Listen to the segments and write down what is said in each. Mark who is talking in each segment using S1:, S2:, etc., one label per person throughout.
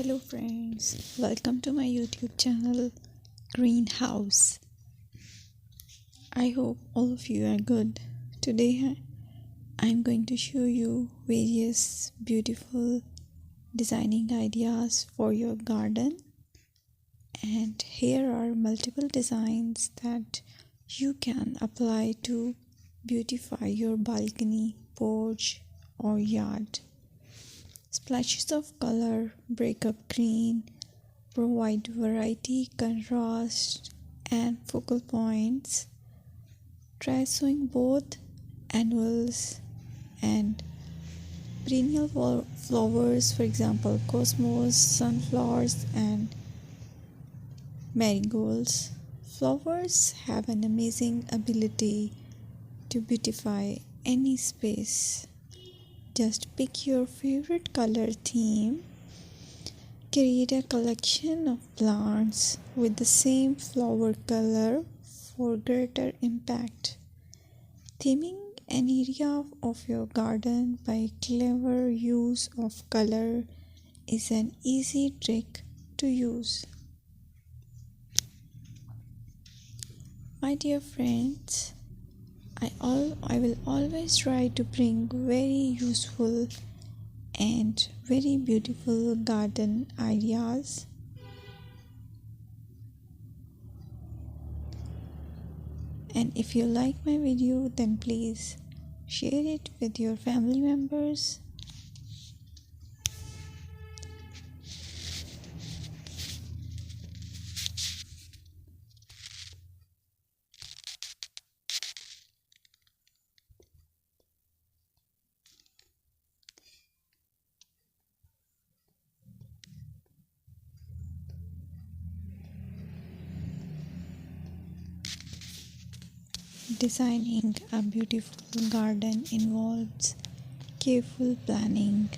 S1: Hello friends, welcome to my YouTube channel Greenhouse. I hope all of you are good. Today I'm going to show you various beautiful designing ideas for your garden, and here are multiple designs that you can apply to beautify your balcony, porch or yard. Splashes of color break up green, provide variety, contrast, and focal points. Try sowing both annuals and perennial flowers, for example, cosmos, sunflowers, and marigolds. Flowers have an amazing ability to beautify any space. Just pick your favorite color theme. Create a collection of plants with the same flower color for greater impact. Theming an area of your garden by clever use of color is an easy trick to use. My dear friends, I will always try to bring very useful and very beautiful garden ideas. And if you like my video, then please share it with your family members. Designing a beautiful garden involves careful planning,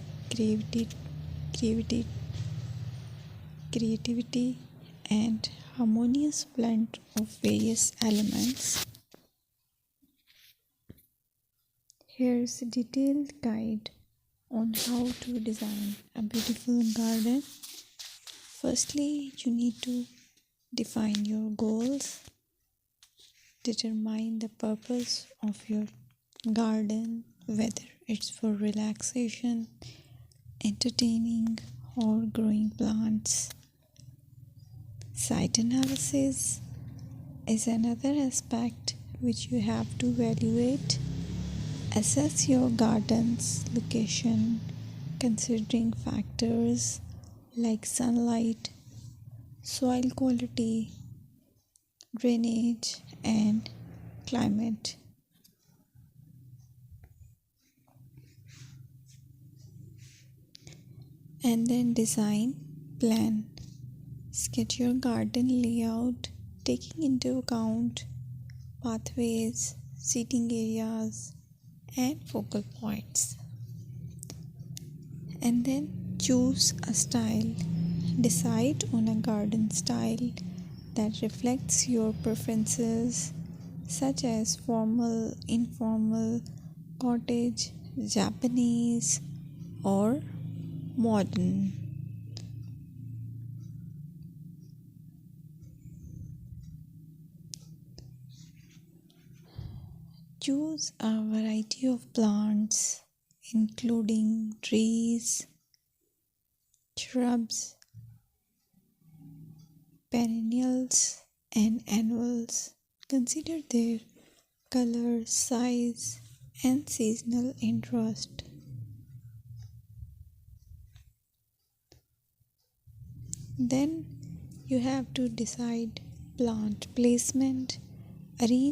S1: creativity, and harmonious blend of various elements. Here's a detailed guide on how to design a beautiful garden. Firstly, you need to define your goals. Determine the purpose of your garden, whether it's for relaxation, entertaining, or growing plants. Site analysis is another aspect which you have to evaluate. Assess your garden's location, considering factors like sunlight, soil quality, drainage, and climate. And then design plan. Sketch your garden layout, taking into account pathways, seating areas, and focal points. And then choose a style. Decide on a garden style that reflects your preferences, such as formal, informal, cottage, Japanese, or modern. Choose a variety of plants, including trees, shrubs, perennials, and annuals. Consider their color, size, and seasonal interest. Then you have to decide plant placement. Arrange